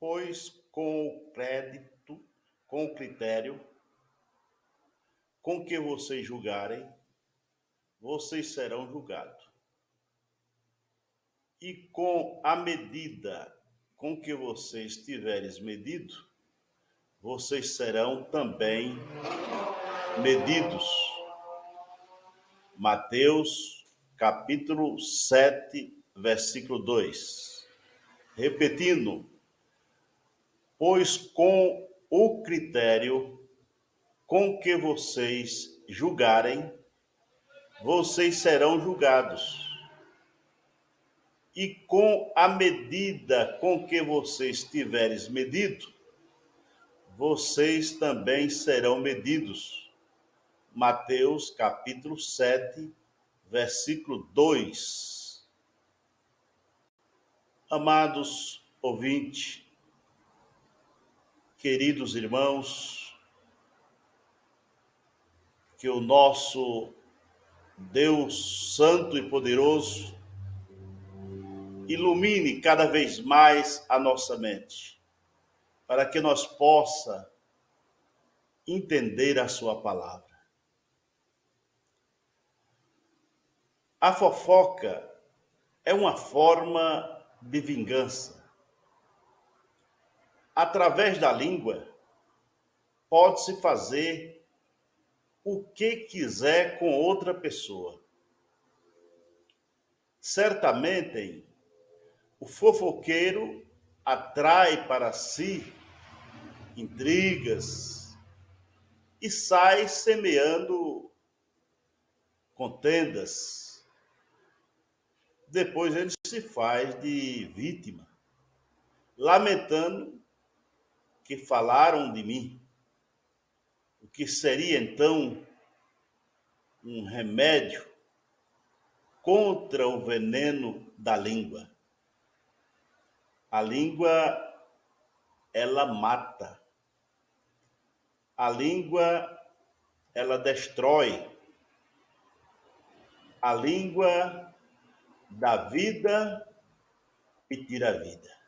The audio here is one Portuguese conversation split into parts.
Pois com o critério com que vocês julgarem, vocês serão julgados. E com a medida com que vocês tiveres medido, vocês serão também medidos. Mateus, capítulo 7, versículo 2. Repetindo, pois com o critério com que vocês julgarem, vocês serão julgados. E com a medida com que vocês tiveres medido, vocês também serão medidos. Mateus, capítulo 7, versículo 2. Amados ouvintes, queridos irmãos, que o nosso Deus Santo e Poderoso ilumine cada vez mais a nossa mente, para que nós possa entender a sua palavra. A fofoca é uma forma de vingança. Através da língua, pode-se fazer o que quiser com outra pessoa. Certamente, o fofoqueiro atrai para si intrigas e sai semeando contendas. Depois ele se faz de vítima, lamentando que falaram de mim. O que seria então um remédio contra o veneno da língua. A língua, ela mata. A língua, ela destrói. A língua dá vida e tira a vida.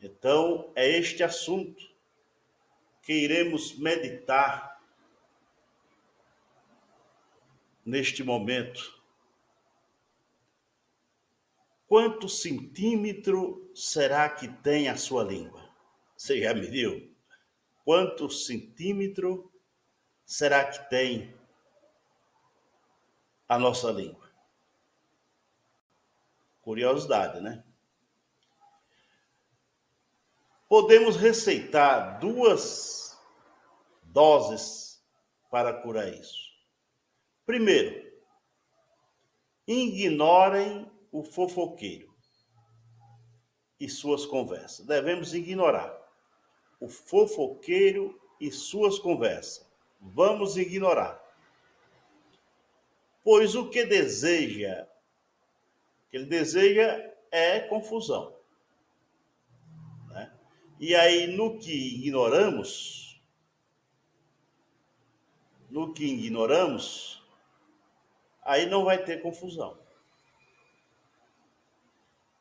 Então, é este assunto que iremos meditar neste momento. Quanto centímetro será que tem a sua língua? Você já mediu? Quanto centímetro será que tem a nossa língua? Curiosidade, né? Podemos receitar 2 doses para curar isso. Primeiro, ignorem o fofoqueiro e suas conversas. Devemos ignorar o fofoqueiro e suas conversas. Vamos ignorar. Pois o que ele deseja é confusão. Né? E aí, no que ignoramos, aí não vai ter confusão.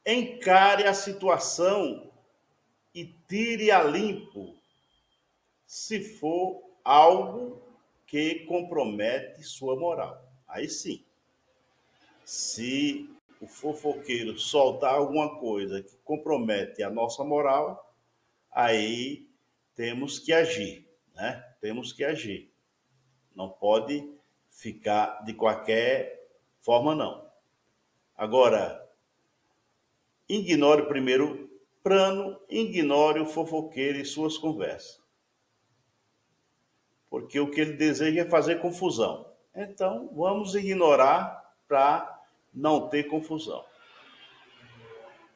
Encare a situação e tire a limpo, se for algo que compromete sua moral. Aí sim. Se o fofoqueiro soltar alguma coisa que compromete a nossa moral, aí temos que agir, né? Temos que agir. Não pode ficar de qualquer forma, não. Agora, ignore o primeiro plano, ignore o fofoqueiro e suas conversas. Porque o que ele deseja é fazer confusão. Então, vamos ignorar para não ter confusão.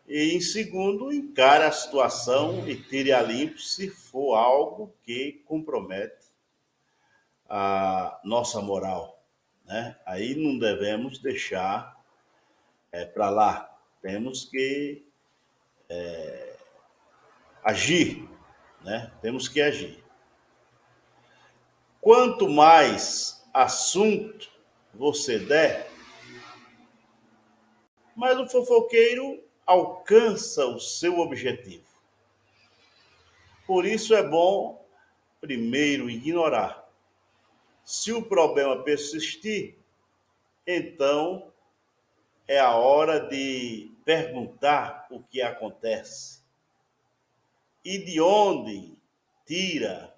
E, em segundo, encare a situação e tire a limpo se for algo que compromete a nossa moral. Né? Aí não devemos deixar para lá. Temos que agir, né? Temos que agir. Quanto mais assunto você der, mais o fofoqueiro alcança o seu objetivo. Por isso é bom, primeiro, ignorar. Se o problema persistir, então é a hora de perguntar o que acontece e de onde tira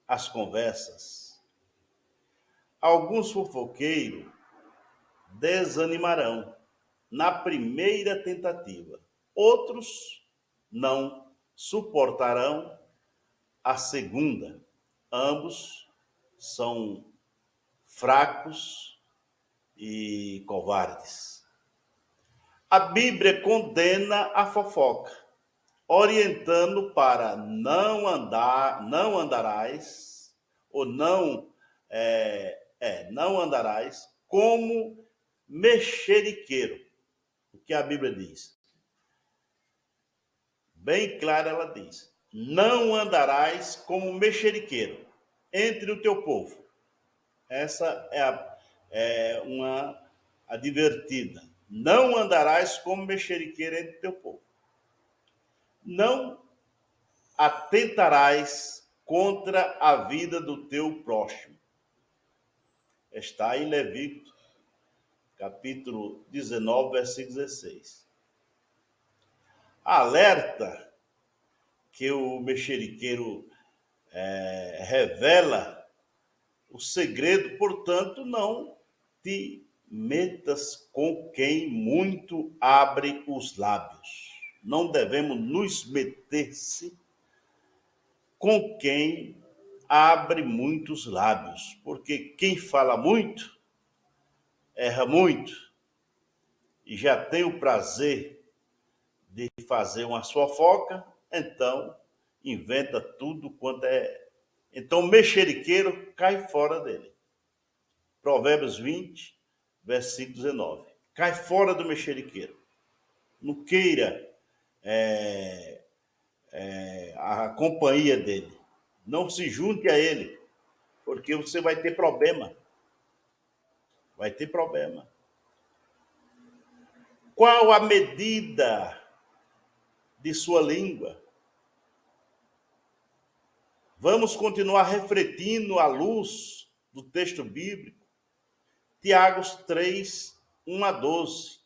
as conversas. Alguns fofoqueiros desanimarão na primeira tentativa. Outros não suportarão a segunda. Ambos são fracos e covardes. A Bíblia condena a fofoca, orientando para não andarás, ou não andarás como mexeriqueiro. O que a Bíblia diz? Bem clara ela diz: não andarás como mexeriqueiro entre o teu povo. Essa é uma advertida. Não andarás como mexeriqueiro entre o teu povo. Não atentarás contra a vida do teu próximo. Está em Levítico, capítulo 19, versículo 16. Alerta que o mexeriqueiro revela o segredo, portanto, não te metas com quem muito abre os lábios. Não devemos nos meter-se com quem abre muitos lábios, porque quem fala muito, erra muito, e já tem o prazer de fazer uma fofoca, então inventa tudo quanto é. Então, mexeriqueiro cai fora dele. Provérbios 20, versículo 19. Cai fora do mexeriqueiro. Não queira a companhia dele. Não se junte a ele, porque você vai ter problema. Vai ter problema. Qual a medida de sua língua? Vamos continuar refletindo à luz do texto bíblico. Tiago 3, 1 a 12.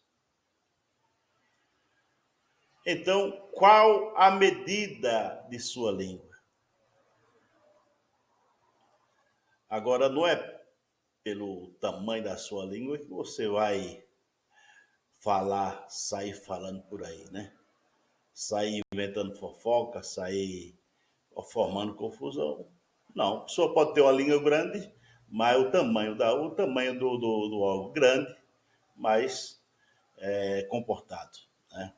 Então, qual a medida de sua língua? Agora, não é pelo tamanho da sua língua que você vai sair falando por aí, né? Sair inventando fofoca, sair formando confusão. Não, a pessoa pode ter uma língua grande, mas o tamanho do algo grande, mas comportado, né?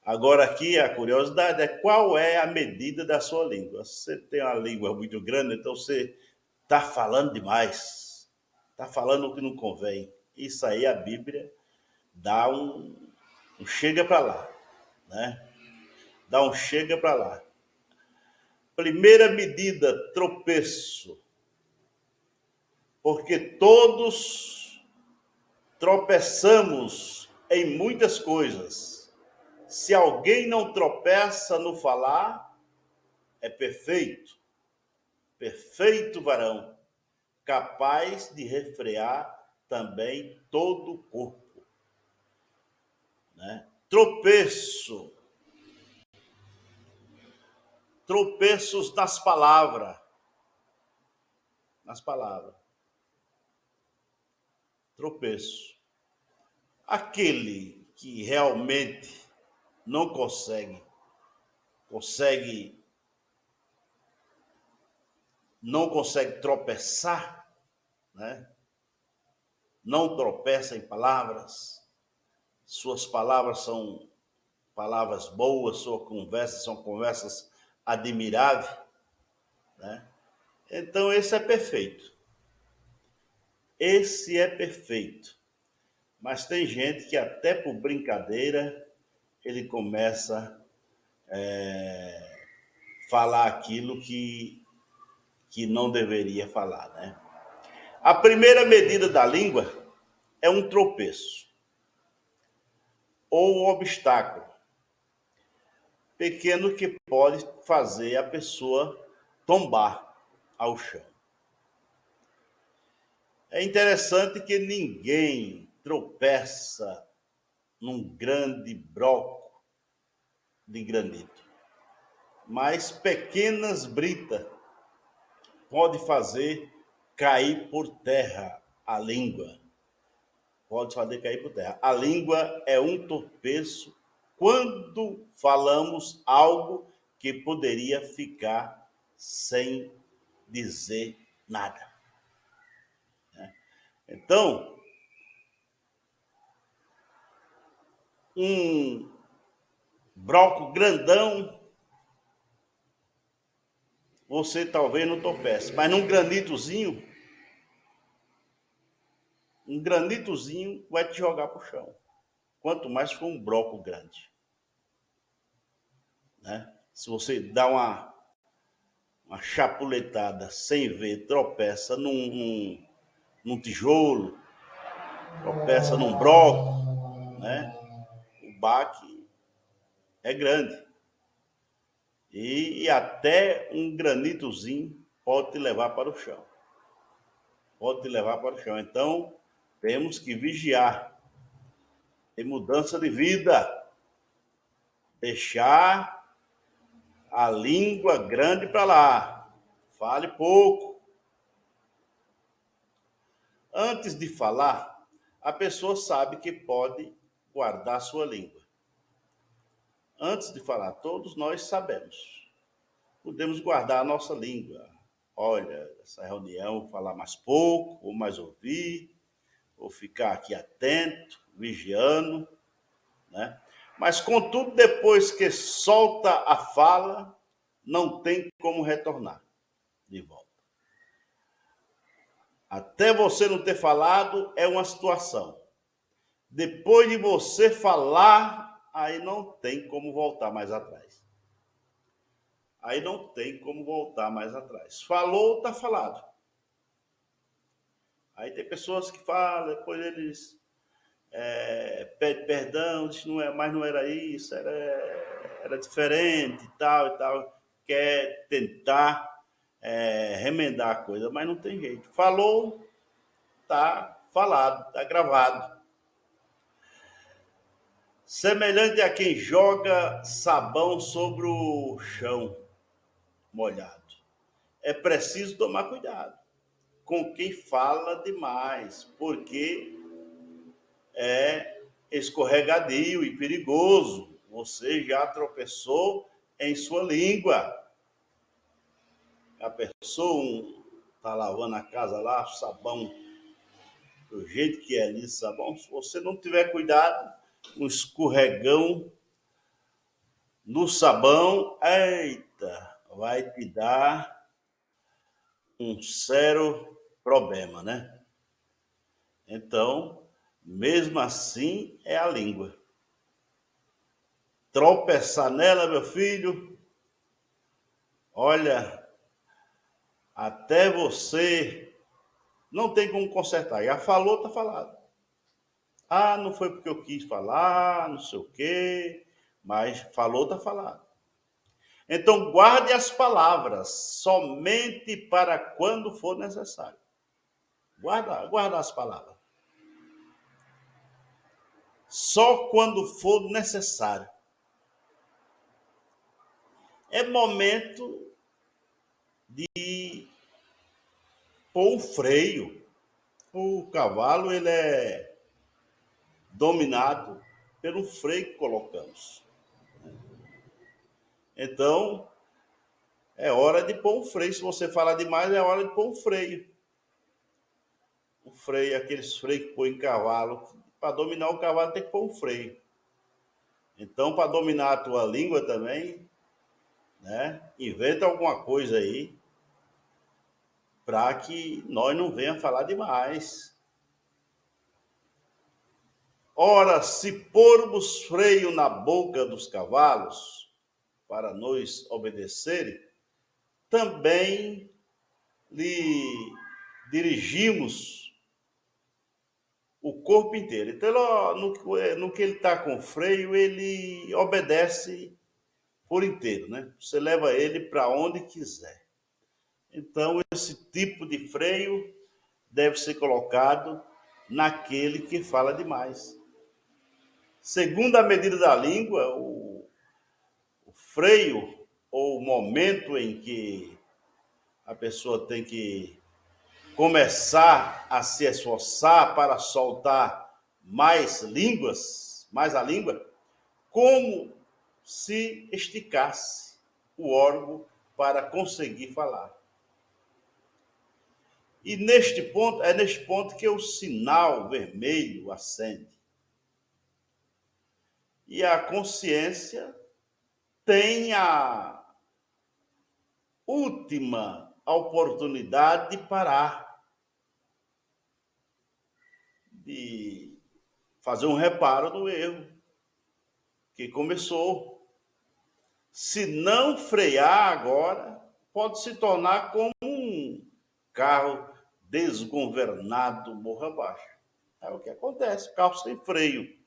Agora aqui a curiosidade é qual é a medida da sua língua. Se você tem uma língua muito grande, então você está falando demais, está falando o que não convém. Isso aí a Bíblia dá um chega para lá, né? Dá um chega para lá. Primeira medida, tropeço. Porque todos tropeçamos em muitas coisas. Se alguém não tropeça no falar, é perfeito. Perfeito varão, capaz de refrear também todo o corpo, né? Tropeços nas palavras. Tropeço. Aquele que realmente não consegue tropeçar, né? Não tropeça em palavras. Suas palavras são palavras boas, suas conversas são conversas admiráveis, né? Então esse é perfeito. Esse é perfeito. Mas tem gente que até por brincadeira ele começa a falar aquilo que não deveria falar, né? A primeira medida da língua é um tropeço ou um obstáculo. pequeno que pode fazer a pessoa tombar ao chão. É interessante que ninguém tropeça num grande broco de granito, mas pequenas britas podem fazer cair por terra a língua. Pode fazer cair por terra. A língua é um tropeço quando falamos algo que poderia ficar sem dizer nada. Então, um broco grandão, você talvez não tropece, mas num granitozinho, um granitozinho vai te jogar para o chão. Quanto mais for um broco grande. Né? Se você dá uma chapuletada sem ver, tropeça num tijolo, tropeça num broco, né? O baque é grande. E até um granitozinho pode te levar para o chão. Pode te levar para o chão. Então, temos que vigiar. Tem mudança de vida. Deixar a língua grande para lá. Fale pouco. Antes de falar, a pessoa sabe que pode guardar sua língua. Antes de falar, todos nós sabemos. Podemos guardar a nossa língua. Olha, essa reunião, vou falar mais pouco, vou mais ouvir, vou ficar aqui atento, vigiando, né? Mas, contudo, depois que solta a fala, não tem como retornar de volta. Até você não ter falado é uma situação. Depois de você falar, aí não tem como voltar mais atrás. Aí não tem como voltar mais atrás. Falou, está falado. Aí tem pessoas que falam, depois eles pedem perdão, dizem mas não era isso, era diferente e tal. Quer tentar remendar a coisa, mas não tem jeito. Falou, está falado, está gravado. Semelhante a quem joga sabão sobre o chão molhado. É preciso tomar cuidado com quem fala demais, porque é escorregadio e perigoso. Você já tropeçou em sua língua. A pessoa está lavando a casa lá, sabão, do jeito que é ali, sabão. Se você não tiver cuidado, um escorregão no sabão, eita, vai te dar um sério problema, né? Então, mesmo assim, é a língua. Tropeçar nela, meu filho, olha, até você não tem como consertar. Já falou, tá falado. Ah, não foi porque eu quis falar, não sei o quê, mas falou, tá falado. Então, guarde as palavras somente para quando for necessário. Guarda as palavras. Só quando for necessário. É momento de pôr o freio. O cavalo, ele é dominado pelo freio que colocamos. Então, é hora de pôr o freio. Se você falar demais, é hora de pôr o freio. O freio, aqueles freios que põe em cavalo. Para dominar o cavalo tem que pôr um freio. Então, para dominar a tua língua também, né, inventa alguma coisa aí para que nós não venhamos falar demais. Ora, se pormos freio na boca dos cavalos, para nos obedecerem, também lhe dirigimos o corpo inteiro. Então, no que ele está com freio, ele obedece por inteiro, né? Você leva ele para onde quiser. Então, esse tipo de freio deve ser colocado naquele que fala demais. Segundo a medida da língua, o freio ou o momento em que a pessoa tem que começar a se esforçar para soltar mais línguas, mais a língua, como se esticasse o órgão para conseguir falar. E é neste ponto que o sinal vermelho acende. E a consciência tem a última oportunidade de parar, de fazer um reparo do erro que começou. Se não frear agora, pode se tornar como um carro desgovernado morra abaixo. É o que acontece, carro sem freio.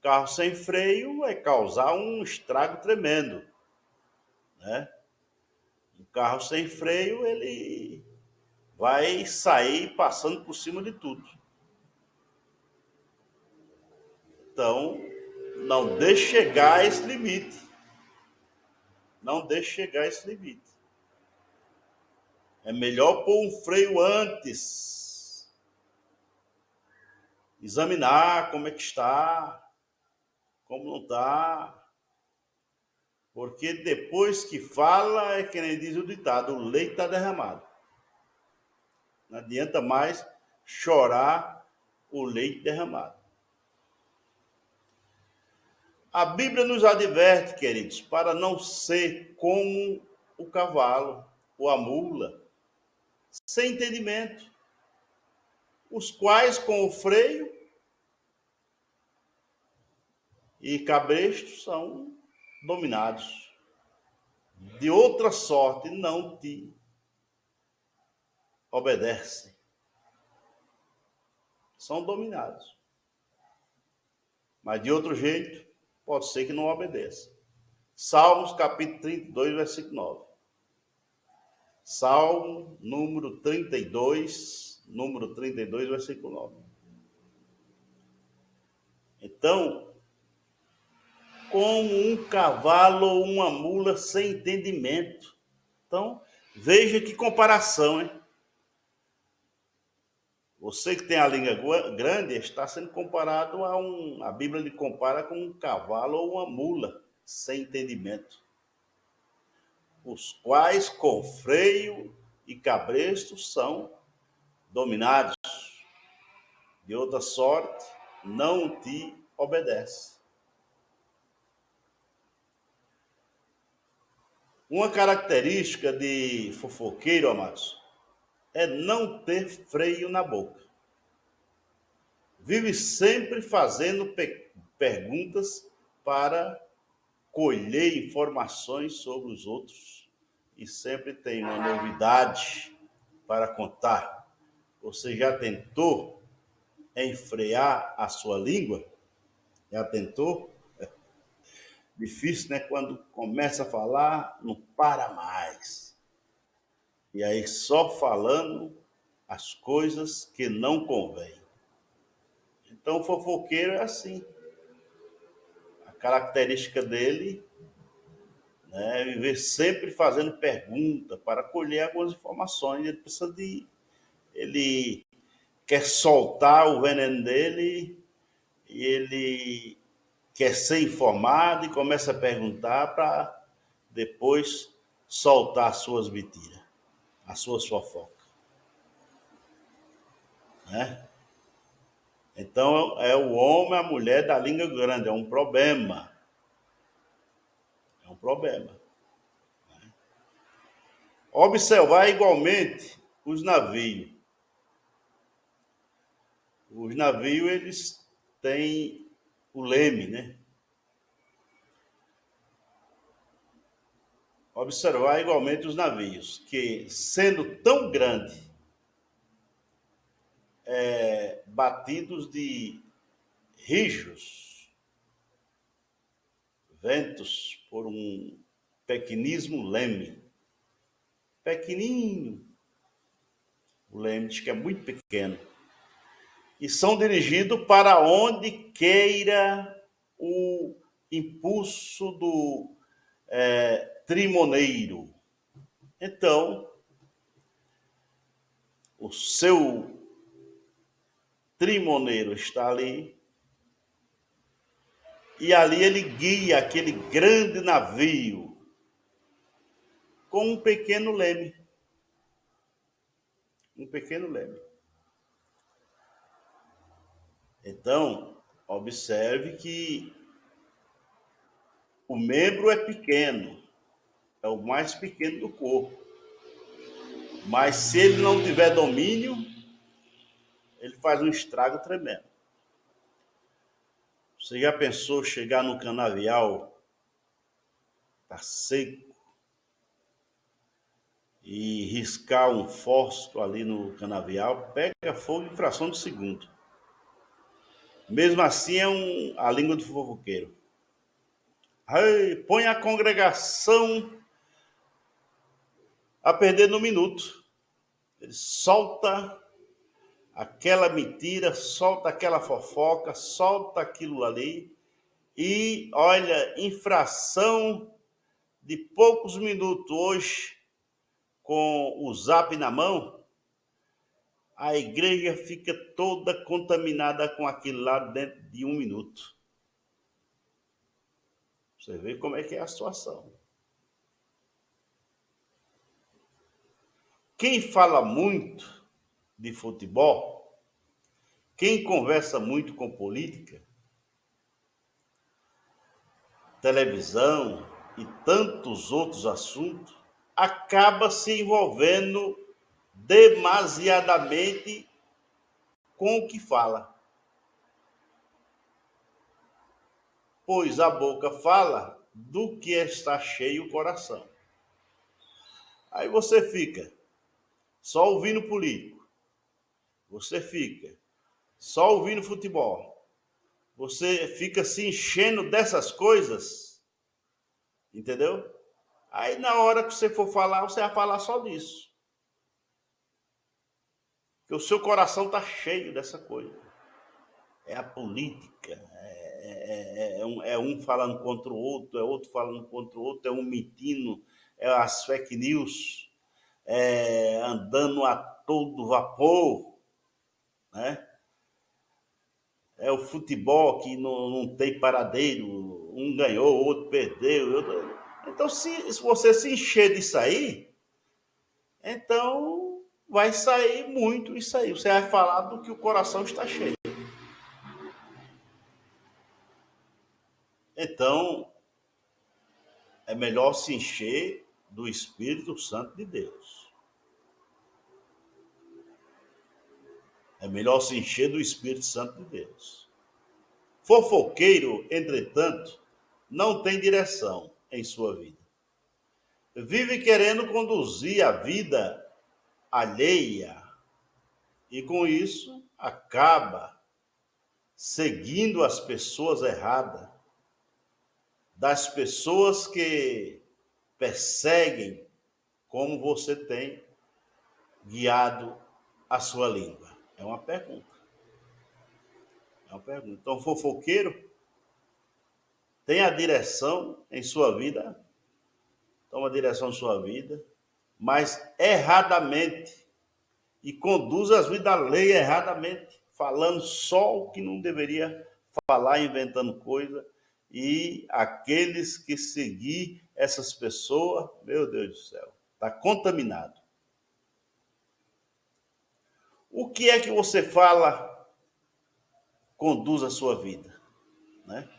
Carro sem freio vai causar um estrago tremendo, né? Um carro sem freio, ele vai sair passando por cima de tudo. Então, não deixe chegar a esse limite. Não deixe chegar a esse limite. É melhor pôr um freio antes. Examinar como é que está, como não está. Porque depois que fala, é que nem diz o ditado, o leite está derramado. Não adianta mais chorar o leite derramado. A Bíblia nos adverte, queridos, para não ser como o cavalo ou a mula, sem entendimento, os quais com o freio e cabresto são dominados. De outra sorte não te obedecem. São dominados. Mas de outro jeito, pode ser que não obedeça. Salmos capítulo 32, versículo 9. Salmo número 32, versículo 9. Então, como um cavalo ou uma mula sem entendimento. Então, veja que comparação, hein? Você que tem a língua grande está sendo comparado a Bíblia lhe compara com um cavalo ou uma mula sem entendimento, os quais com freio e cabresto são dominados. De outra sorte, não te obedece. Uma característica de fofoqueiro, amados, é não ter freio na boca. Vive sempre fazendo perguntas para colher informações sobre os outros e sempre tem uma novidade para contar. Você já tentou enfrear a sua língua? Já tentou? Difícil, né? Quando começa a falar, não para mais. E aí só falando as coisas que não convém. Então o fofoqueiro é assim. A característica dele, né, é viver sempre fazendo pergunta para colher algumas informações. Ele quer soltar o veneno dele e ele quer ser informado e começa a perguntar para depois soltar as suas mentiras, as suas fofocas, né? Então, é o homem, a mulher da língua grande, é um problema. É um problema. Observar igualmente os navios. Os navios, eles têm o leme, né? Observar igualmente os navios, que sendo tão grande, batidos de rijos, ventos por um pequeníssimo leme. Pequenininho. O leme diz que é muito pequeno. E são dirigidos para onde queira o impulso do trimoneiro. Então, o seu trimoneiro está ali, e ali ele guia aquele grande navio com um pequeno leme. Um pequeno leme. Então, observe que o membro é pequeno, é o mais pequeno do corpo. Mas se ele não tiver domínio, ele faz um estrago tremendo. Você já pensou chegar no canavial, tá seco, e riscar um fósforo ali no canavial, pega fogo em fração de segundo. Mesmo assim, é a língua do fofoqueiro. Aí, põe a congregação a perder no minuto. Ele solta aquela mentira, solta aquela fofoca, solta aquilo ali, e olha, em fração de poucos minutos hoje, com o zap na mão, a igreja fica toda contaminada com aquilo lá dentro de um minuto. Você vê como é que é a situação. Quem fala muito de futebol, quem conversa muito com política, televisão e tantos outros assuntos, acaba se envolvendo demasiadamente com o que fala. Pois a boca fala do que está cheio o coração. Aí você fica só ouvindo político, você fica só ouvindo futebol, você fica se enchendo dessas coisas, entendeu? Aí na hora que você for falar, você vai falar só disso. Porque o seu coração está cheio dessa coisa. É a política, é um falando contra o outro, é outro falando contra o outro, é um mentindo, é as fake news, andando a todo vapor, né? É o futebol que não tem paradeiro, um ganhou, o outro perdeu. Então, se você se encher disso aí, então vai sair muito isso aí. Você vai falar do que o coração está cheio. Então, é melhor se encher do Espírito Santo de Deus. É melhor se encher do Espírito Santo de Deus. Fofoqueiro, entretanto, não tem direção em sua vida. Vive querendo conduzir a vida alheia e, com isso, acaba seguindo as pessoas erradas, das pessoas que perseguem como você tem guiado a sua língua. É uma pergunta. É uma pergunta. Então, fofoqueiro tem a direção em sua vida, toma direção em sua vida, mas erradamente, e conduz as vidas alheias erradamente, falando só o que não deveria falar, inventando coisa, e aqueles que seguir essas pessoas, meu Deus do céu, está contaminado. O que é que você fala conduz a sua vida, né?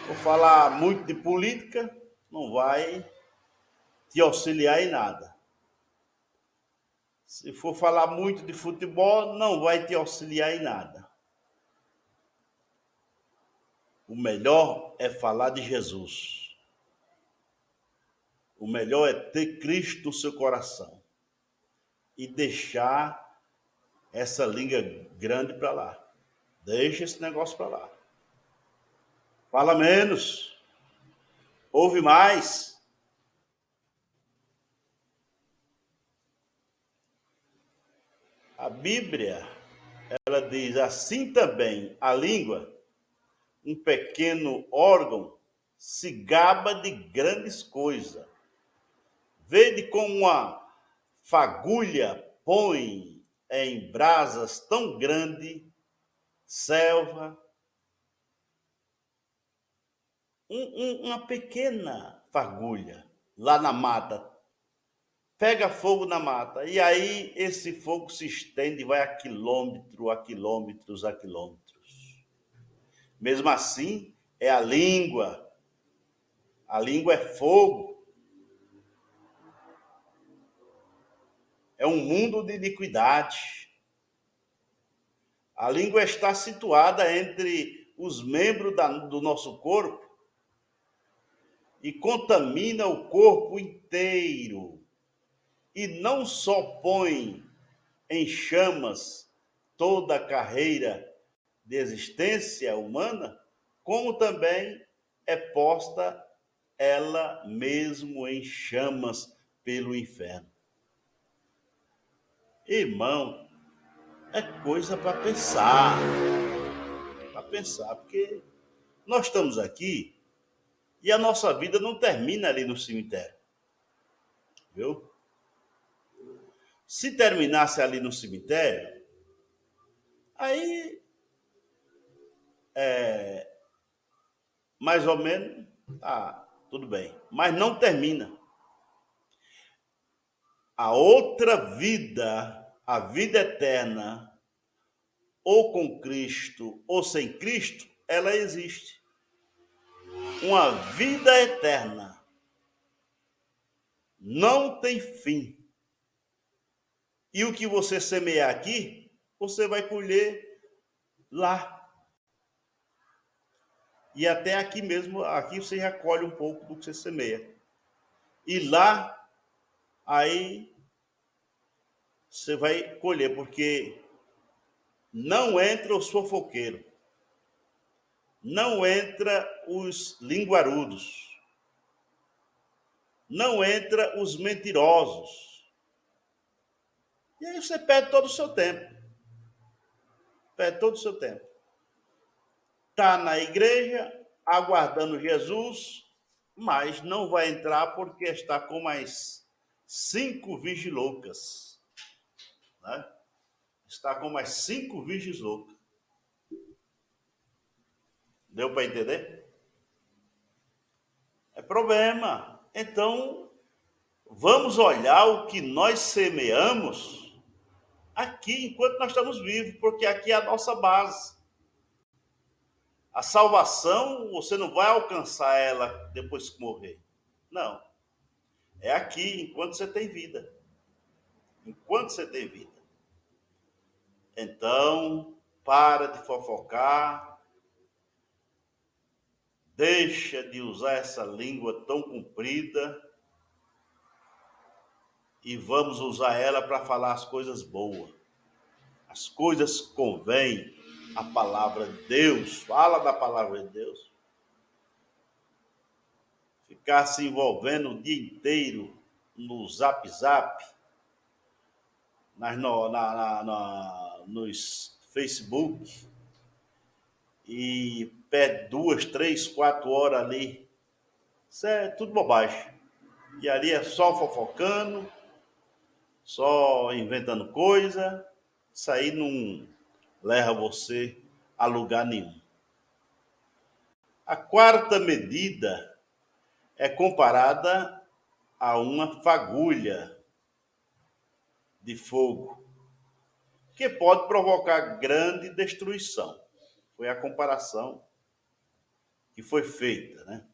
Vou falar muito de política, não vai te auxiliar em nada. Se for falar muito de futebol, não vai te auxiliar em nada. O melhor é falar de Jesus. O melhor é ter Cristo no seu coração e deixar essa língua grande para lá. Deixa esse negócio para lá. Fala menos. Ouve mais. A Bíblia, ela diz assim também, a língua, um pequeno órgão, se gaba de grandes coisas. Vede como uma fagulha põe em brasas tão grande selva, uma pequena fagulha lá na mata, pega fogo na mata, e aí esse fogo se estende, vai a quilômetros, a quilômetros, a quilômetros. Mesmo assim, é a língua. A língua é fogo. É um mundo de iniquidade. A língua está situada entre os membros do nosso corpo e contamina o corpo inteiro. E não só põe em chamas toda a carreira de existência humana, como também é posta ela mesmo em chamas pelo inferno. Irmão, é coisa para pensar. Para pensar, porque nós estamos aqui e a nossa vida não termina ali no cemitério. Viu? Se terminasse ali no cemitério, aí mais ou menos, tudo bem. Mas não termina. A outra vida, a vida eterna, ou com Cristo ou sem Cristo, ela existe. Uma vida eterna não tem fim. E o que você semear aqui, você vai colher lá. E até aqui mesmo, aqui você recolhe um pouco do que você semeia. E lá, aí você vai colher, porque não entra os fofoqueiros, não entra os linguarudos, não entra os mentirosos. E aí você perde todo o seu tempo. Perde todo o seu tempo. Está na igreja, aguardando Jesus, mas não vai entrar porque está com mais 5 vigilocas. Né? Está com mais 5 vigilocas. Deu para entender? É problema. Então, vamos olhar o que nós semeamos aqui enquanto nós estamos vivos, porque aqui é a nossa base. A salvação, você não vai alcançar ela depois que morrer. Não. É aqui, enquanto você tem vida. Enquanto você tem vida. Então, para de fofocar. Deixa de usar essa língua tão comprida. E vamos usar ela para falar as coisas boas. As coisas que convêm. A palavra de Deus. Fala da palavra de Deus. Ficar se envolvendo o dia inteiro no Zap Zap, nos Facebook, e perde 2, 3, 4 horas ali. Isso é tudo bobagem. E ali é só fofocando, só inventando coisa. Isso aí não leva você a lugar nenhum. A quarta medida é comparada a uma fagulha de fogo, que pode provocar grande destruição. Foi a comparação que foi feita, né?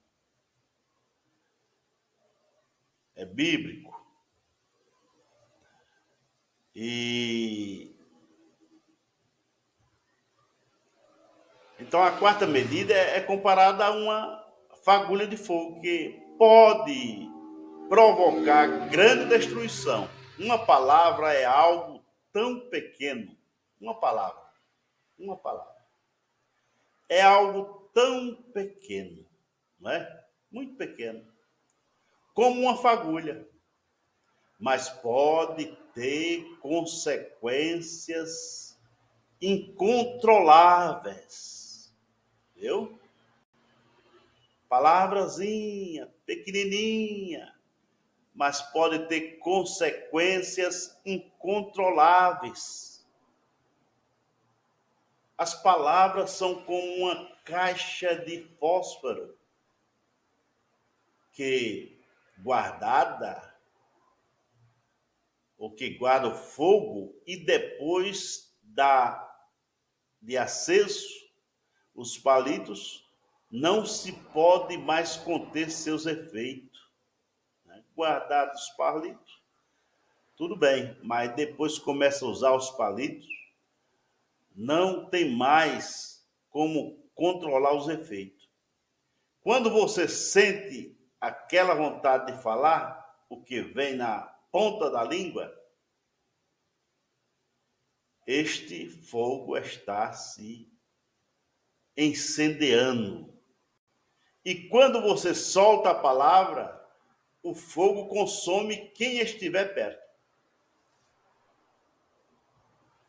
É bíblico. E então a quarta medida é comparada a uma fagulha de fogo que pode provocar grande destruição. Uma palavra é algo tão pequeno. Uma palavra. É algo tão pequeno, não é? Muito pequeno, como uma fagulha, mas pode ter consequências incontroláveis, viu? Palavrazinha, pequenininha, mas pode ter consequências incontroláveis. As palavras são como uma caixa de fósforo que guardada, ou que guarda o fogo e depois de aceso os palitos, não se pode mais conter seus efeitos. Né? Guardados os palitos, tudo bem, mas depois começa a usar os palitos, não tem mais como controlar os efeitos. Quando você sente aquela vontade de falar, o que vem na ponta da língua, este fogo está se incendiando. E quando você solta a palavra, o fogo consome quem estiver perto.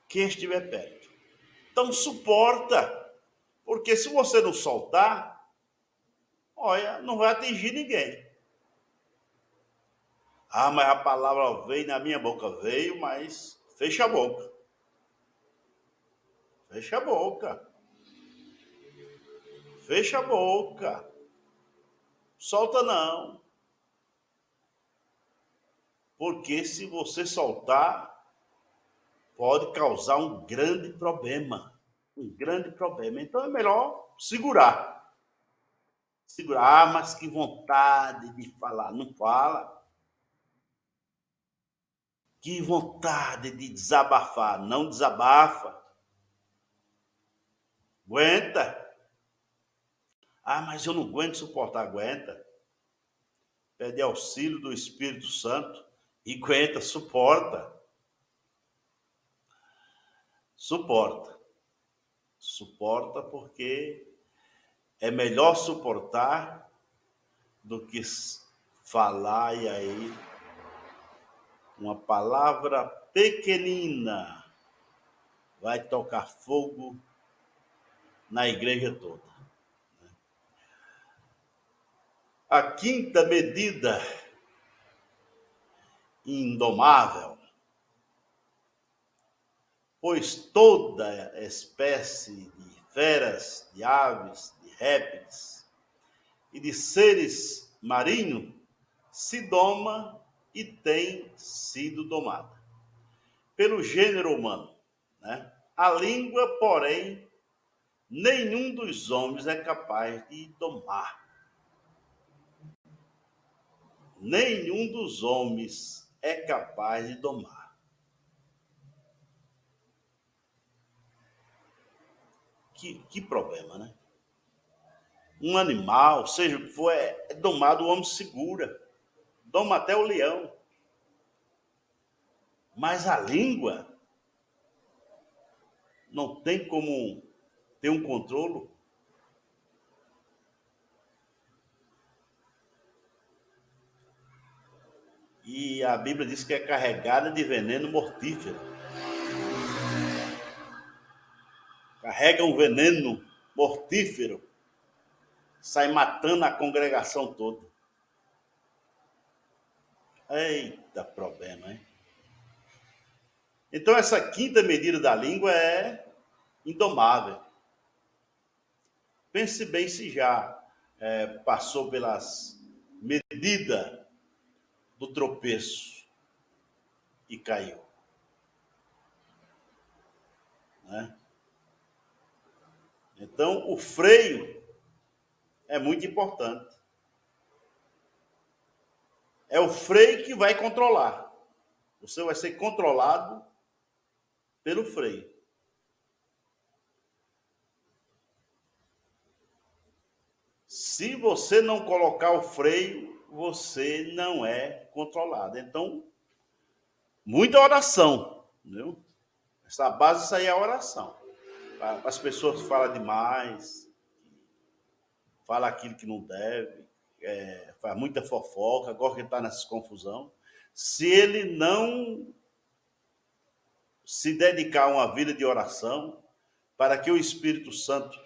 Quem estiver perto. Então suporta, porque se você não soltar, olha, não vai atingir ninguém. Ah, mas a palavra veio na minha boca. Veio, mas fecha a boca. Fecha a boca. Fecha a boca. Solta não. Porque se você soltar, pode causar um grande problema. Um grande problema. Então é melhor segurar. Segurar. Ah, mas que vontade de falar. Não fala. Que vontade de desabafar. Não desabafa. Aguenta. Ah, mas eu não aguento suportar. Aguenta. Pede auxílio do Espírito Santo e aguenta, suporta. Suporta. Suporta porque é melhor suportar do que falar e aí uma palavra pequenina vai tocar fogo na igreja toda. A quinta medida indomável, pois toda espécie de feras, de aves, de répteis e de seres marinhos se doma e tem sido domada pelo gênero humano, né? A língua, porém, nenhum dos homens é capaz de domar. Nenhum dos homens é capaz de domar. Que problema, né? Um animal, seja o que for, é domado, o homem segura. Doma até o leão. Mas a língua não tem como ter um controle. E a Bíblia diz que é carregada de veneno mortífero. Carrega um veneno mortífero. Sai matando a congregação toda. Eita problema, hein? Então essa quinta medida da língua é indomável. Pense bem se já passou pelas medidas do tropeço e caiu. Né? Então, o freio é muito importante. É o freio que vai controlar. Você vai ser controlado pelo freio. Se você não colocar o freio, você não é controlado. Então, muita oração, entendeu? Essa base, isso aí é a oração. As pessoas falam demais, fala aquilo que não deve, faz muita fofoca, gosta de estar nessa confusão. Se ele não se dedicar a uma vida de oração, para que o Espírito Santo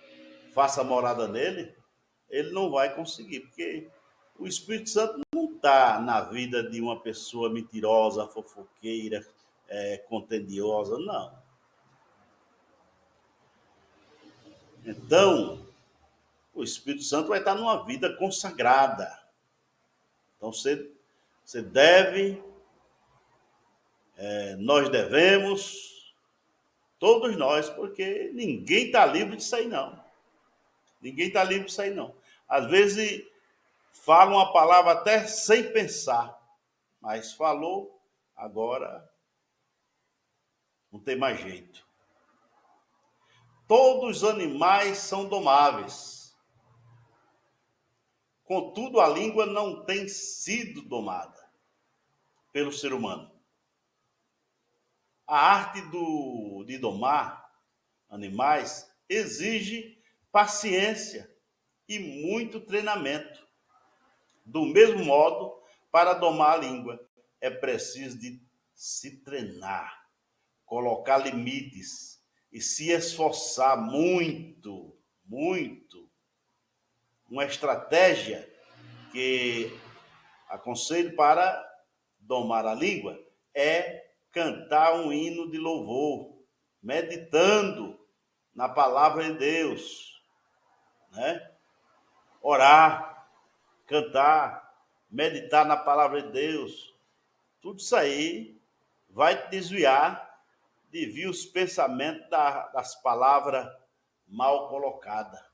faça morada nele, ele não vai conseguir, porque o Espírito Santo não está na vida de uma pessoa mentirosa, fofoqueira, contendiosa, não. Então, o Espírito Santo vai estar numa vida consagrada. Então, você deve, nós devemos, todos nós, porque ninguém está livre disso aí, não. Ninguém está livre disso aí, não. Às vezes, fala uma palavra até sem pensar, mas falou, agora não tem mais jeito. Todos os animais são domáveis. Contudo, a língua não tem sido domada pelo ser humano. A arte de domar animais exige paciência e muito treinamento. Do mesmo modo, para domar a língua, é preciso de se treinar, colocar limites e se esforçar muito, muito. Uma estratégia que aconselho para domar a língua é cantar um hino de louvor, meditando na palavra de Deus, né? Orar, cantar, meditar na palavra de Deus. Tudo isso aí vai te desviar de vir os pensamentos das palavras mal colocadas.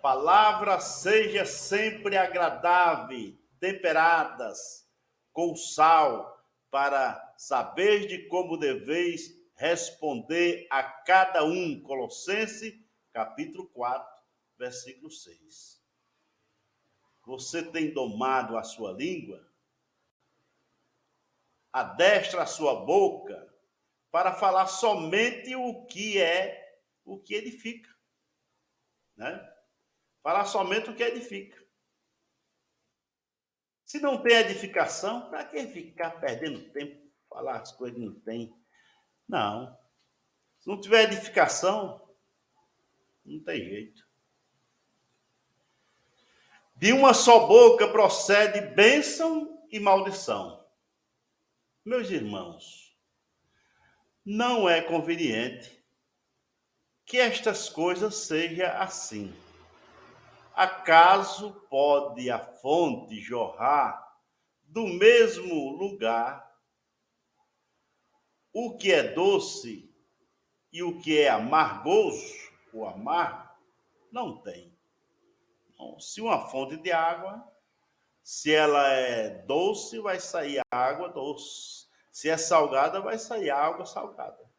Palavras seja sempre agradável, temperadas com sal, para saber de como deveis responder a cada um. Colossenses, capítulo 4, versículo 6. Você tem domado a sua língua? Adestra a sua boca para falar somente o que edifica, né? Falar somente o que edifica. Se não tem edificação, para que ficar perdendo tempo, falar as coisas que não tem? Não. Se não tiver edificação, não tem jeito. De uma só boca procede bênção e maldição. Meus irmãos, não é conveniente que estas coisas sejam assim. Acaso pode a fonte jorrar do mesmo lugar o que é doce e o que é amargoso, ou amargo? Não tem. Então, se uma fonte de água, se ela é doce, vai sair água doce. Se é salgada, vai sair água salgada.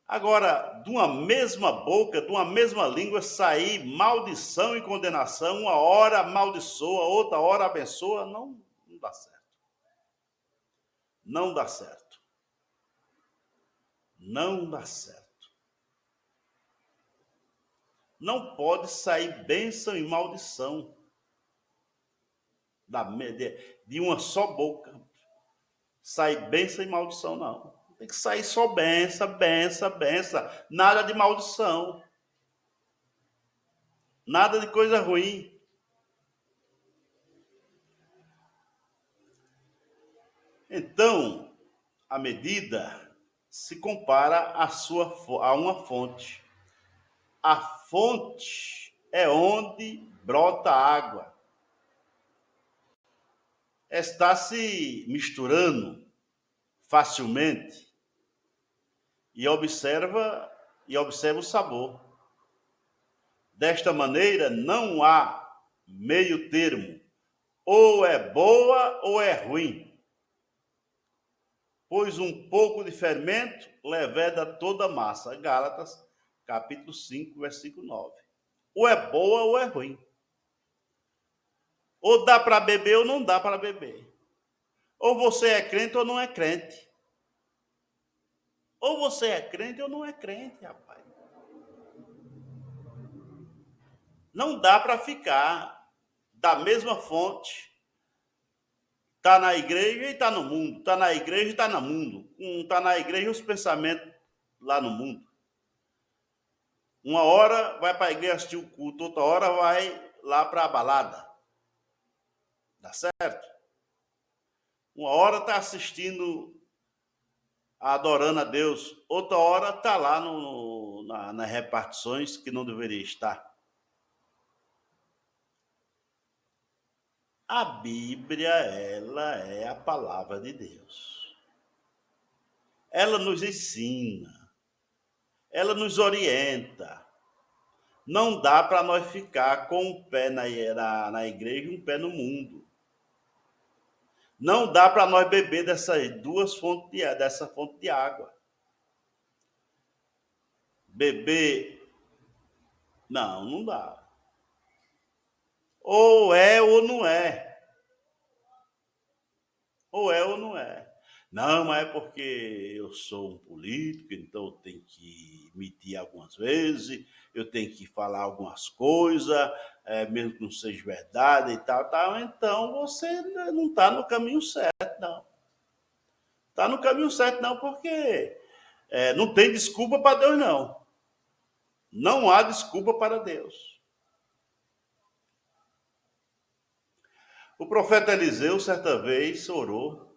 Agora, de uma mesma boca, de uma mesma língua, sair maldição e condenação, uma hora amaldiçoa, outra hora abençoa, não dá certo. Não dá certo. Não dá certo. Não pode sair bênção e maldição de uma só boca. Sair bênção e maldição, não. Tem que sair só benção, benção, benção. Nada de maldição. Nada de coisa ruim. Então, a medida se compara a uma fonte. A fonte é onde brota água. Está se misturando facilmente e observa o sabor. Desta maneira, não há meio termo. Ou é boa ou é ruim. Pois um pouco de fermento leveda toda a massa. Gálatas, capítulo 5, versículo 9. Ou é boa ou é ruim. Ou dá para beber ou não dá para beber. Ou você é crente ou não é crente. Ou você é crente ou não é crente, rapaz. Não dá para ficar da mesma fonte. Está na igreja e está no mundo. Está na igreja e está no mundo. Está na igreja os pensamentos lá no mundo. Uma hora vai para a igreja assistir o culto, outra hora vai lá para a balada. Dá certo? Uma hora está assistindo, adorando a Deus. Outra hora está lá nas repartições que não deveria estar. A Bíblia, ela é a palavra de Deus. Ela nos ensina. Ela nos orienta. Não dá para nós ficar com um pé na igreja e um pé no mundo. Não dá para nós beber dessas duas fontes dessa fonte de água. Beber, não dá. Ou é ou não é. Ou é ou não é. Não, mas é porque eu sou um político, então eu tenho que emitir algumas vezes, eu tenho que falar algumas coisas, mesmo que não seja verdade e tal. Então você não está no caminho certo, não. Está no caminho certo, não, porque não tem desculpa para Deus, não. Não há desculpa para Deus. O profeta Eliseu, certa vez, orou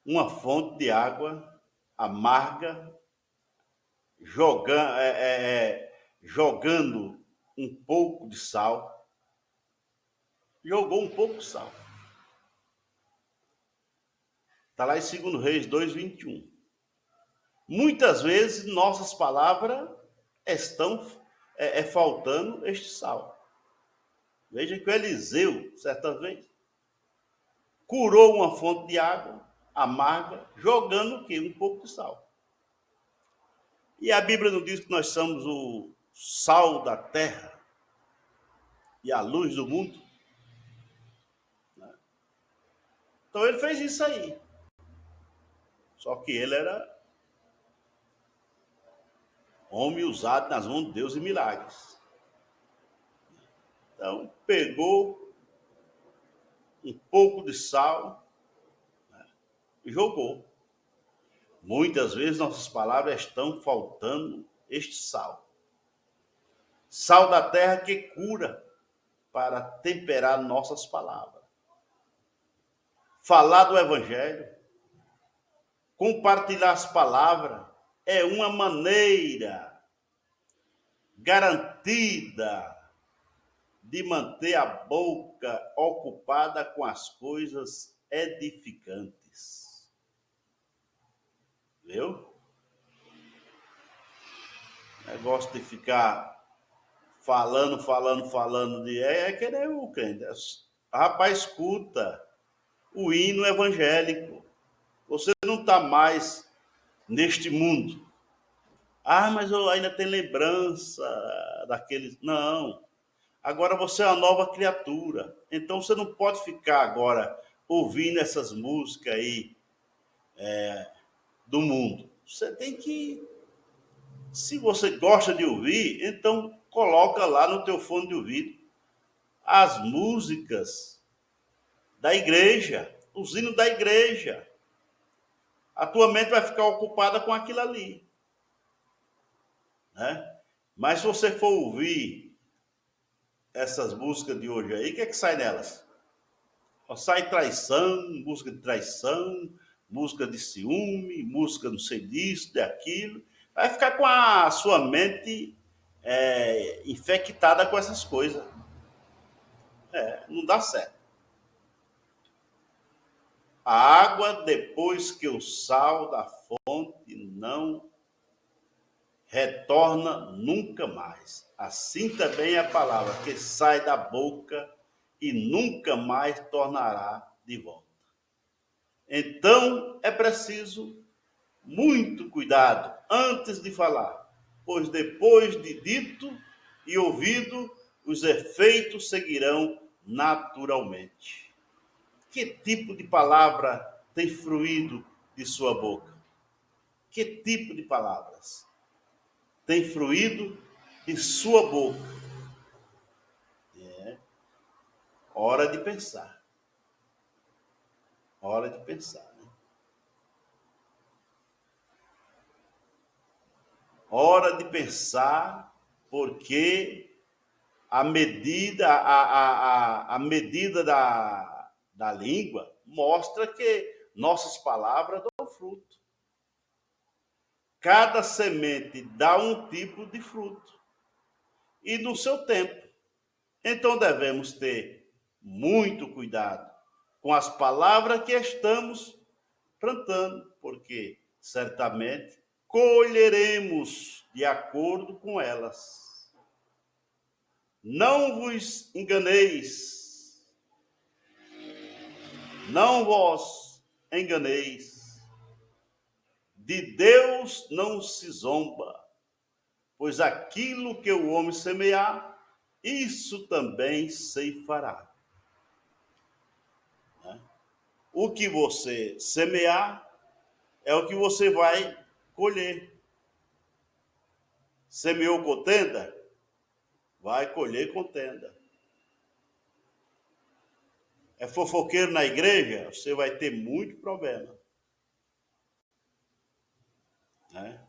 uma fonte de água amarga, jogando um pouco de sal. Jogou um pouco de sal. Está lá em 2 Reis 2:21. Muitas vezes nossas palavras estão faltando este sal. Veja que o Eliseu, certa vez, curou uma fonte de água amarga, jogando o quê? Um pouco de sal. E a Bíblia não diz que nós somos o sal da terra e a luz do mundo? Então ele fez isso aí. Só que ele era homem usado nas mãos de Deus em milagres. Então pegou um pouco de sal, e jogou. Muitas vezes nossas palavras estão faltando este sal. Sal da terra que cura para temperar nossas palavras. Falar do Evangelho, compartilhar as palavras é uma maneira garantida de manter a boca ocupada com as coisas edificantes. Viu? Negócio de ficar falando é que nem o crente. Rapaz, escuta o hino evangélico. Você não está mais neste mundo. Ah, mas eu ainda tenho lembrança daqueles. Não. Agora você é uma nova criatura. Então você não pode ficar agora ouvindo essas músicas aí do mundo. Você tem que, se você gosta de ouvir, então coloca lá no teu fone de ouvido as músicas da igreja, os hinos da igreja. A tua mente vai ficar ocupada com aquilo ali, né? Mas se você for ouvir essas músicas de hoje aí, o que é que sai nelas? Sai traição, música de traição, música de ciúme, música não sei disso, daquilo. Vai ficar com a sua mente infectada com essas coisas. Não dá certo. A água, depois que o sal da fonte não retorna nunca mais. Assim também é a palavra que sai da boca e nunca mais tornará de volta. Então é preciso muito cuidado antes de falar, pois depois de dito e ouvido, os efeitos seguirão naturalmente. Que tipo de palavra tem fluído de sua boca? Que tipo de palavras tem fluído de sua boca? hora de pensar. Hora de pensar, né? Hora de pensar, porque a medida da língua mostra que nossas palavras dão fruto. Cada semente dá um tipo de fruto e no seu tempo. Então devemos ter muito cuidado com as palavras que estamos plantando, porque certamente colheremos de acordo com elas. Não vos enganeis, não vos enganeis. De Deus não se zomba, pois aquilo que o homem semear, isso também ceifará. O que você semear é o que você vai colher. Semeou contenda? Vai colher contenda. É fofoqueiro na igreja? Você vai ter muito problema. Né?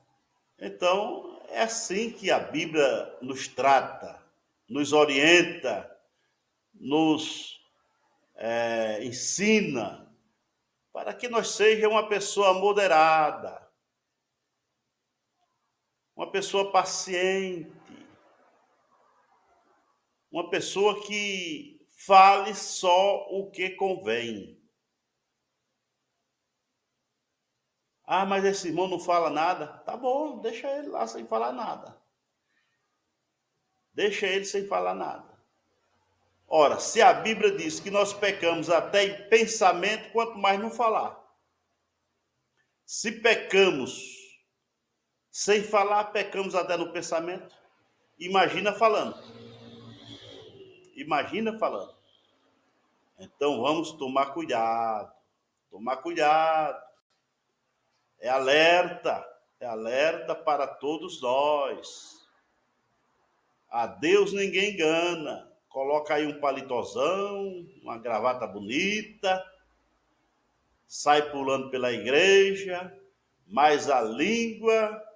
Então, é assim que a Bíblia nos trata, nos orienta, nos ensina, para que nós sejamos uma pessoa moderada, uma pessoa paciente, uma pessoa que fale só o que convém. Ah, mas esse irmão não fala nada. Tá bom, deixa ele lá sem falar nada. Deixa ele sem falar nada. Ora, se a Bíblia diz que nós pecamos até em pensamento, quanto mais não falar. Se pecamos sem falar, pecamos até no pensamento. Imagina falando. Imagina falando. Então vamos tomar cuidado. Tomar cuidado. É alerta para todos nós. A Deus ninguém engana. Coloca aí um palitozão, uma gravata bonita, sai pulando pela igreja, mas a língua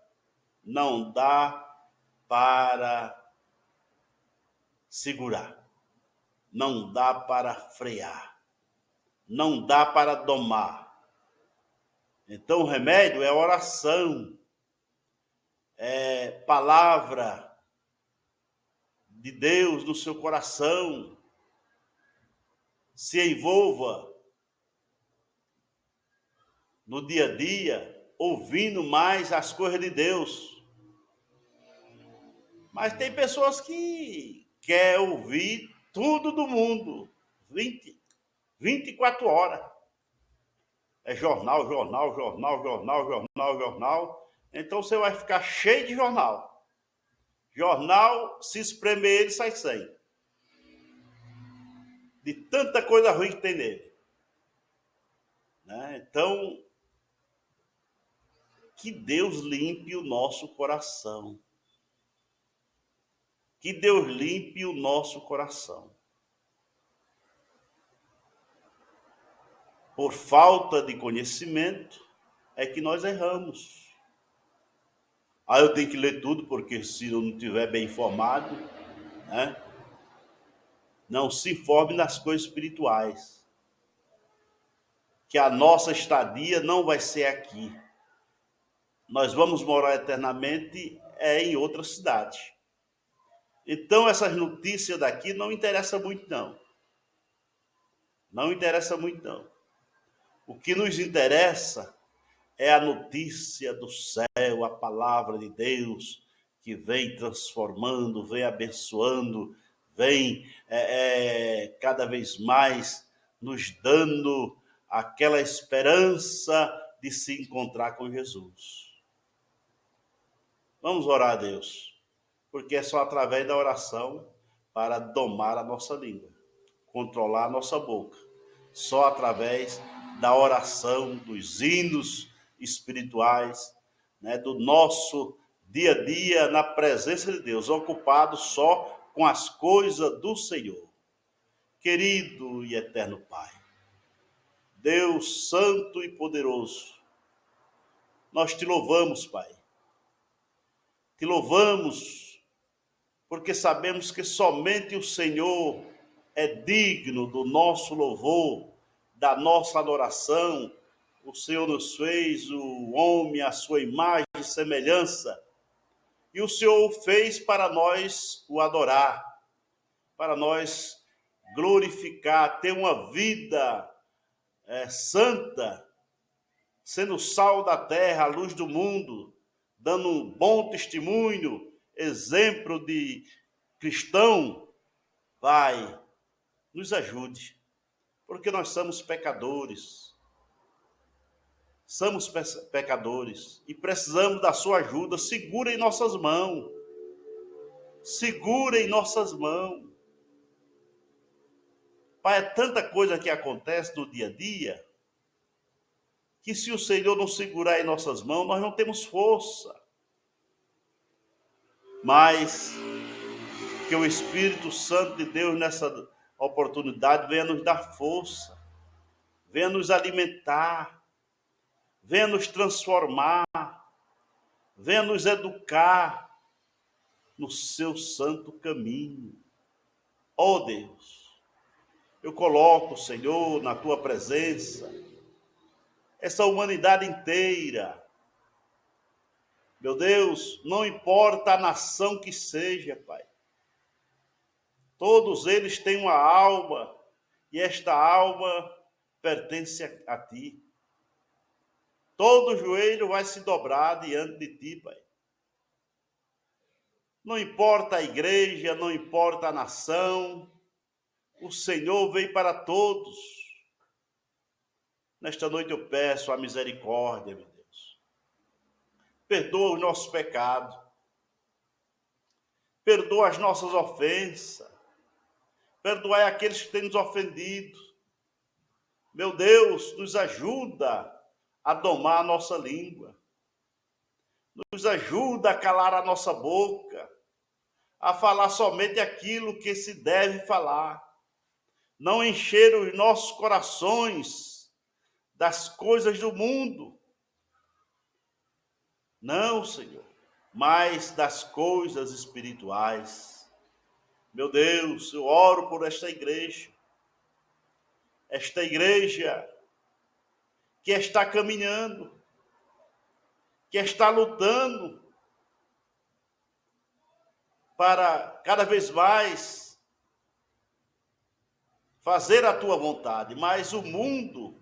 não dá para segurar, não dá para frear, não dá para domar. Então o remédio é oração, é palavra de Deus no seu coração. Se envolva no dia a dia, ouvindo mais as coisas de Deus. Mas tem pessoas que querem ouvir tudo do mundo, 24 horas. É jornal. Então você vai ficar cheio de jornal. Jornal, se espremer ele, sai sem. De tanta coisa ruim que tem nele. Né? Então, que Deus limpe o nosso coração. Que Deus limpe o nosso coração. Por falta de conhecimento, é que nós erramos. Eu tenho que ler tudo, porque se eu não estiver bem informado, né? Não, se informe nas coisas espirituais. Que a nossa estadia não vai ser aqui. Nós vamos morar eternamente em outra cidade. Então, essas notícias daqui não interessam muito, não. Não interessa muito, não. O que nos interessa é a notícia do céu, a palavra de Deus, que vem transformando, vem abençoando, vem cada vez mais nos dando aquela esperança de se encontrar com Jesus. Vamos orar a Deus, porque é só através da oração para domar a nossa língua, controlar a nossa boca. Só através da oração, dos hinos espirituais, né, do nosso dia a dia na presença de Deus, ocupado só com as coisas do Senhor. Querido e eterno Pai, Deus santo e poderoso, nós te louvamos, Pai. Te louvamos porque sabemos que somente o Senhor é digno do nosso louvor, da nossa adoração. O Senhor nos fez o homem à sua imagem e semelhança, e o Senhor o fez para nós o adorar, para nós glorificar, ter uma vida santa, sendo sal da terra, a luz do mundo, dando um bom testemunho, exemplo de cristão. Pai, nos ajude, porque nós somos pecadores. Somos pecadores e precisamos da sua ajuda. Segura em nossas mãos. Segura em nossas mãos. Pai, é tanta coisa que acontece no dia a dia, que se o Senhor não segurar em nossas mãos, nós não temos força. Mas que o Espírito Santo de Deus, nessa oportunidade, venha nos dar força, venha nos alimentar, venha nos transformar, venha nos educar no seu santo caminho. Ó Deus, eu coloco, Senhor, na tua presença, essa humanidade inteira. Meu Deus, não importa a nação que seja, Pai. Todos eles têm uma alma, e esta alma pertence a ti. Todo joelho vai se dobrar diante de ti, Pai. Não importa a igreja, não importa a nação, o Senhor veio para todos. Nesta noite eu peço a misericórdia, meu Deus. Perdoa os nossos pecados. Perdoa as nossas ofensas. Perdoai aqueles que têm nos ofendido. Meu Deus, nos ajuda a domar a nossa língua. Nos ajuda a calar a nossa boca. A falar somente aquilo que se deve falar. Não encher os nossos corações das coisas do mundo. Não, Senhor, mas das coisas espirituais. Meu Deus, eu oro por esta igreja que está caminhando, que está lutando para cada vez mais fazer a tua vontade, mas o mundo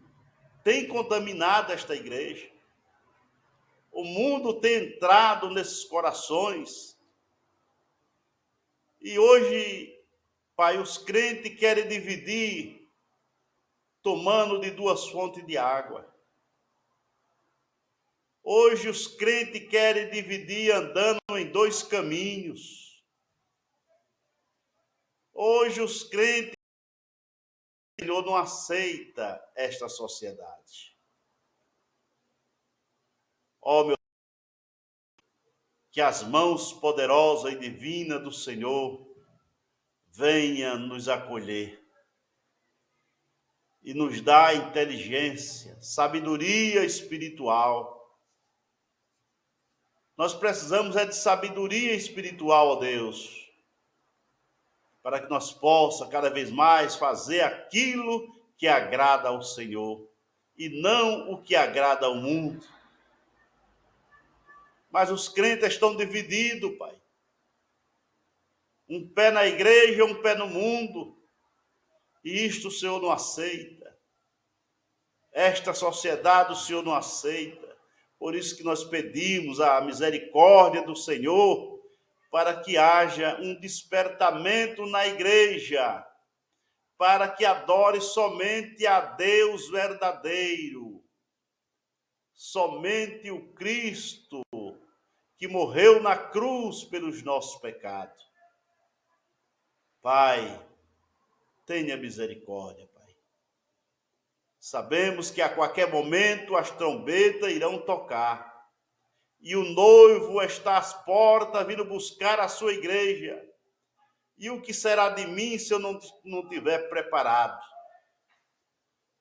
tem contaminado esta igreja. O mundo tem entrado nesses corações. E hoje, Pai, os crentes querem dividir, tomando de duas fontes de água. Hoje os crentes querem dividir andando em dois caminhos. Hoje os crentes, o Senhor não aceita esta sociedade. Ó meu Deus, que as mãos poderosas e divinas do Senhor venham nos acolher e nos dar inteligência, sabedoria espiritual. Nós precisamos de sabedoria espiritual, ó Deus, para que nós possamos cada vez mais fazer aquilo que agrada ao Senhor e não o que agrada ao mundo. Mas os crentes estão divididos, Pai. Um pé na igreja, um pé no mundo. E isto o Senhor não aceita. Esta sociedade o Senhor não aceita. Por isso que nós pedimos a misericórdia do Senhor para que haja um despertamento na igreja, para que adore somente a Deus verdadeiro, somente o Cristo que morreu na cruz pelos nossos pecados. Pai, tenha misericórdia, Pai. Sabemos que a qualquer momento as trombetas irão tocar e o noivo está às portas vindo buscar a sua igreja. E o que será de mim se eu não tiver preparado?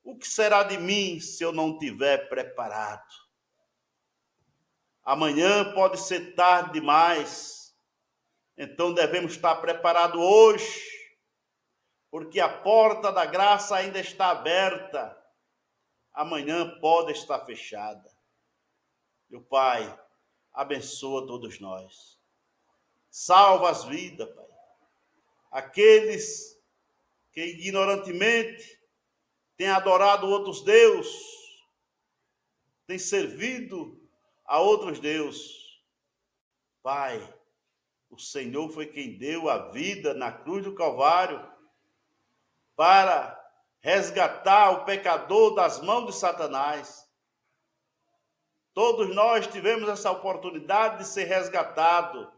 O que será de mim se eu não tiver preparado? Amanhã pode ser tarde demais, então devemos estar preparados hoje, porque a porta da graça ainda está aberta. Amanhã pode estar fechada. Meu Pai, abençoa todos nós. Salva as vidas, Pai. Aqueles que ignorantemente têm adorado outros deuses, têm servido a outros deuses. Pai, o Senhor foi quem deu a vida na cruz do Calvário para resgatar o pecador das mãos de Satanás. Todos nós tivemos essa oportunidade de ser resgatado,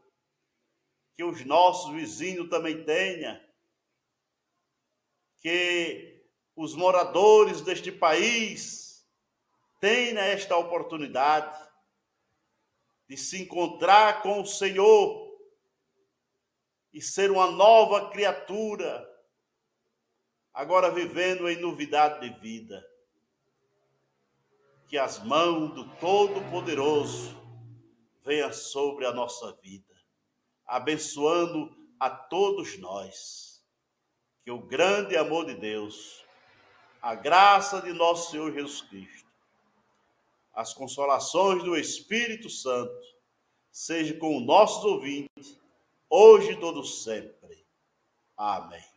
que os nossos vizinhos também tenham, que os moradores deste país tenham esta oportunidade de se encontrar com o Senhor e ser uma nova criatura, agora vivendo em novidade de vida. Que as mãos do Todo-Poderoso venham sobre a nossa vida, abençoando a todos nós. Que o grande amor de Deus, a graça de nosso Senhor Jesus Cristo, as consolações do Espírito Santo, seja com nossos ouvintes, hoje e todo sempre. Amém.